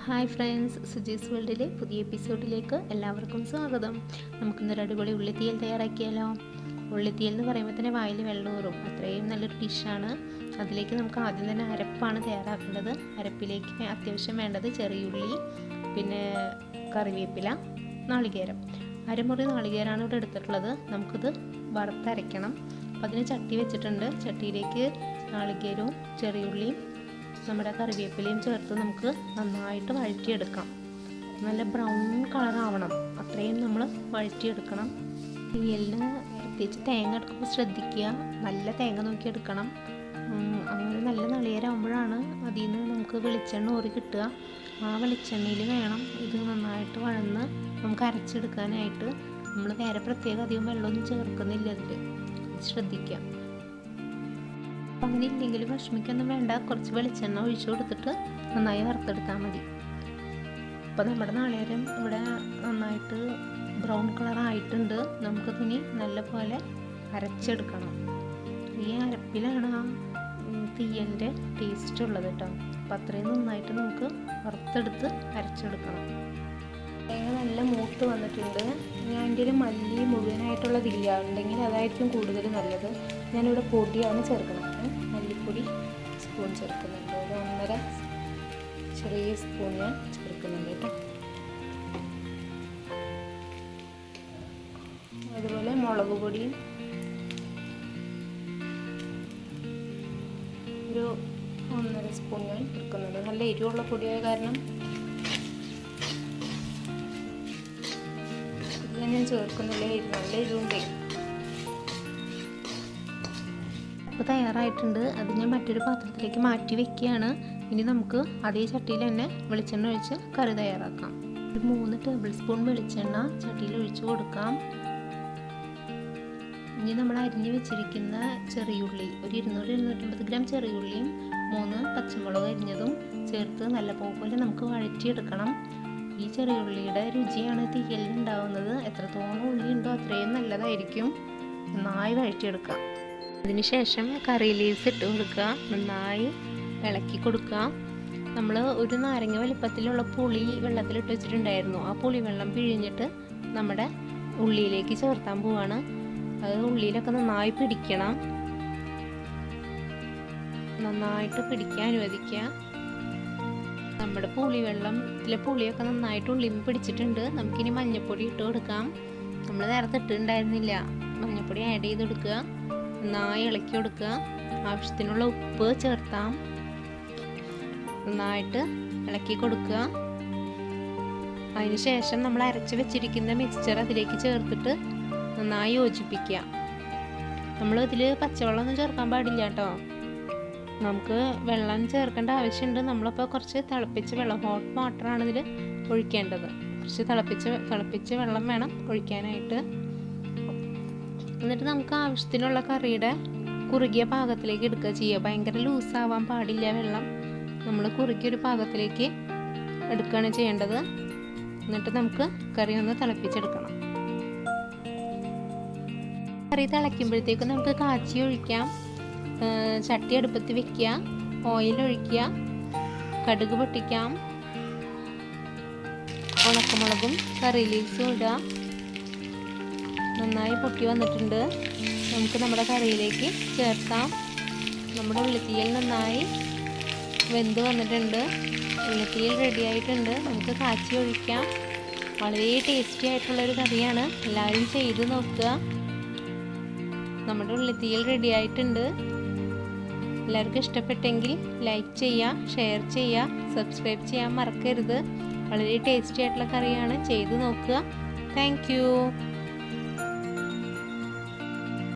Hi friends, Suji's വേൾഡിലെ പുതിയ എപ്പിസോഡിലേക്ക് എല്ലാവർക്കും സ്വാഗതം. നമുക്കിന്നൊരു അടിപൊളി ഉള്ളിത്തീയൽ തയ്യാറാക്കിയാലോ. ഉള്ളിത്തീയൽ എന്ന് പറയുമ്പോൾ തന്നെ വായിൽ വെള്ളമൂറും, അത്രയും നല്ലൊരു ഡിഷാണ്. അതിലേക്ക് നമുക്ക് ആദ്യം തന്നെ അരപ്പാണ് തയ്യാറാക്കേണ്ടത്. അരപ്പിലേക്ക് അത്യാവശ്യം വേണ്ടത് ചെറിയുള്ളി, പിന്നെ കറിവേപ്പില, നാളികേരം. അരമുറി നാളികേരമാണ് ഇവിടെ എടുത്തിട്ടുള്ളത്. നമുക്കിത് വറുത്തരയ്ക്കണം. അപ്പോൾ അതിന് ചട്ടി വെച്ചിട്ടുണ്ട്. ചട്ടിയിലേക്ക് നാളികേരവും ചെറിയുള്ളിയും നമ്മുടെ കറിവേപ്പിലയും ചേർത്ത് നമുക്ക് നന്നായിട്ട് വഴറ്റിയെടുക്കാം. നല്ല ബ്രൗൺ കളറാവണം, അത്രയും നമ്മൾ വഴറ്റിയെടുക്കണം. തീയലിന് പ്രത്യേകിച്ച് തേങ്ങ എടുക്കുമ്പോൾ ശ്രദ്ധിക്കുക, നല്ല തേങ്ങ നോക്കി എടുക്കണം. അങ്ങനെ നല്ല നാളികേരമാകുമ്പോഴാണ് അതിൽ നിന്ന് നമുക്ക് വെളിച്ചെണ്ണ ഊറി കിട്ടുക. ആ വെളിച്ചെണ്ണയിൽ വേണം ഇത് നന്നായിട്ട് വഴന്ന് നമുക്ക് അരച്ചെടുക്കാനായിട്ട്. നമ്മൾ വേറെ പ്രത്യേകം അധികം വെള്ളമൊന്നും ചേർക്കുന്നില്ല, അതിൽ ശ്രദ്ധിക്കാം. അപ്പം അങ്ങനെ ഇല്ലെങ്കിൽ വിഷമിക്കൊന്നും വേണ്ട, കുറച്ച് വെളിച്ചെണ്ണ ഒഴിച്ചു കൊടുത്തിട്ട് നന്നായി വറുത്തെടുത്താൽ മതി. അപ്പോൾ നമ്മുടെ നാളികേരം ഇവിടെ നന്നായിട്ട് ബ്രൗൺ കളറായിട്ടുണ്ട്. നമുക്കിതിനി നല്ലപോലെ അരച്ചെടുക്കണം. ഈ അരപ്പിലാണ് ആ തീയലിൻ്റെ ടേസ്റ്റ് ഉള്ളത് കേട്ടോ. അപ്പം അത്രയും നന്നായിട്ട് നമുക്ക് വറുത്തെടുത്ത് അരച്ചെടുക്കണം. തേങ്ങ നല്ല മൂത്ത് വന്നിട്ടുണ്ട്. ഞാൻ എൻ്റെ ഒരു മല്ലി മുഴുവനായിട്ടുള്ളതില്ല, ഉണ്ടെങ്കിൽ അതായിരിക്കും കൂടുതൽ നല്ലത്. ഞാനിവിടെ പൊടിയാണ് ചേർക്കുന്നത്. മല്ലിപ്പൊടി സ്പൂൺ ചേർക്കുന്നുണ്ട്, ഒരു 1.5 ചെറിയ സ്പൂൺ ഞാൻ ചേർക്കുന്നുണ്ട് കേട്ടോ. അതുപോലെ മുളക് പൊടിയും ഒരു 1.5 സ്പൂൺ ഞാൻ ചേർക്കുന്നുണ്ട്. നല്ല എരിവുള്ള പൊടിയായ കാരണം ഞാൻ ചേർക്കുന്നില്ല, നല്ല എരിവുണ്ടേ. അപ്പോൾ തയ്യാറായിട്ടുണ്ട്. അത് ഞാൻ മറ്റൊരു പാത്രത്തിലേക്ക് മാറ്റി വെക്കുകയാണ്. ഇനി നമുക്ക് അതേ ചട്ടിയിൽ തന്നെ വെളിച്ചെണ്ണ ഒഴിച്ച് കറി തയ്യാറാക്കാം. ഒരു 3 ടേബിൾ സ്പൂൺ വെളിച്ചെണ്ണ ചട്ടിയിൽ ഒഴിച്ച് കൊടുക്കാം. ഇനി നമ്മൾ അരിഞ്ഞ് വെച്ചിരിക്കുന്ന ചെറിയുള്ളി, ഒരു 200-250 ഗ്രാം ചെറിയുള്ളിയും 3 പച്ചമുളക് അരിഞ്ഞതും ചേർത്ത് നല്ലപോലെ നമുക്ക് വഴറ്റിയെടുക്കണം. ഈ ചെറിയുള്ളിയുടെ രുചിയാണ് തീയലിൽ ഉണ്ടാവുന്നത്. എത്രത്തോളം ഉള്ളി ഉണ്ടോ അത്രയും നല്ലതായിരിക്കും. നന്നായി വഴറ്റിയെടുക്കുക. അതിനുശേഷം കറി ലീവ്സ് ഇട്ട് കൊടുക്കുക, നന്നായി ഇളക്കി കൊടുക്കുക. നമ്മൾ ഒരു നാരങ്ങ വലിപ്പത്തിലുള്ള പുളി വെള്ളത്തിലിട്ട് വെച്ചിട്ടുണ്ടായിരുന്നു. ആ പുളി വെള്ളം പിഴിഞ്ഞിട്ട് നമ്മുടെ ഉള്ളിയിലേക്ക് ചേർത്താൻ പോവാണ്. അത് ഉള്ളിയിലൊക്കെ നന്നായി പിടിക്കണം, നന്നായിട്ട് പിടിക്കാൻ അനുവദിക്കുക. നമ്മുടെ പുളിവെള്ളത്തിലെ പുളിയൊക്കെ നന്നായിട്ട് ഉള്ളിൽ പിടിച്ചിട്ടുണ്ട്. നമുക്കിനി മഞ്ഞൾപ്പൊടി ഇട്ട് കൊടുക്കാം. നമ്മൾ നേരത്തെ ഇട്ടുണ്ടായിരുന്നില്ല. മഞ്ഞൾപ്പൊടി ആഡ് ചെയ്ത് കൊടുക്കുക, നന്നായി ഇളക്കി കൊടുക്കുക. ആവശ്യത്തിനുള്ള ഉപ്പ് ചേർത്താം, നന്നായിട്ട് ഇളക്കി കൊടുക്കുക. അതിനുശേഷം നമ്മൾ അരച്ച് വെച്ചിരിക്കുന്ന മിക്സ്ചർ അതിലേക്ക് ചേർത്തിട്ട് നന്നായി യോജിപ്പിക്കുക. നമ്മൾ ഇതിൽ പച്ചവെള്ളമൊന്നും ചേർക്കാൻ പാടില്ല കേട്ടോ. നമുക്ക് വെള്ളം ചേർക്കേണ്ട ആവശ്യമുണ്ട്. നമ്മളപ്പോൾ കുറച്ച് തിളപ്പിച്ച വെള്ളം, ഹോട്ട് വാട്ടറാണ് ഇതിൽ ഒഴിക്കേണ്ടത്. കുറച്ച് തിളപ്പിച്ച വെള്ളം വേണം ഒഴിക്കാനായിട്ട്. എന്നിട്ട് നമുക്ക് ആവശ്യത്തിനുള്ള കറിയുടെ കുറുകിയ പാകത്തിലേക്ക് എടുക്കുക ചെയ്യുക. ഭയങ്കര ലൂസാവാൻ പാടില്ല വെള്ളം. നമ്മൾ കുറുകിയൊരു പാകത്തിലേക്ക് എടുക്കുകയാണ് ചെയ്യേണ്ടത്. എന്നിട്ട് നമുക്ക് കറി ഒന്ന് തിളപ്പിച്ചെടുക്കണം. കറി തിളയ്ക്കുമ്പോഴത്തേക്കും നമുക്ക് കാച്ചി ഒഴിക്കാം. ചട്ടി അടുപ്പത്ത് വെക്കുക, ഓയിൽ ഒഴിക്കുക, കടുക് പൊട്ടിക്കാം, ഉണക്കമുളകും കറി ലീവ്സും ഇടുക. നന്നായി പൊട്ടി വന്നിട്ടുണ്ട്. നമുക്ക് നമ്മുടെ കറിയിലേക്ക് ചേർത്താം. നമ്മുടെ ഉള്ളിത്തീയൽ നന്നായി വെന്ത് വന്നിട്ടുണ്ട്. ഉള്ളിത്തീയൽ റെഡി ആയിട്ടുണ്ട്. നമുക്ക് കാച്ചി ഒഴിക്കാം. വളരെ ടേസ്റ്റി ആയിട്ടുള്ളൊരു കറിയാണ്. എല്ലാവരും ചെയ്ത് നോക്കുക. നമ്മുടെ ഉള്ളിത്തീയൽ റെഡി ആയിട്ടുണ്ട്. എല്ലാവർക്കും ഇഷ്ടപ്പെട്ടെങ്കിൽ ലൈക്ക് ചെയ്യുക, ഷെയർ ചെയ്യുക, സബ്സ്ക്രൈബ് ചെയ്യാൻ മറക്കരുത്. വളരെ ടേസ്റ്റി ആയിട്ടുള്ള കറിയാണ്. ചെയ്ത് നോക്കുക. Thank you.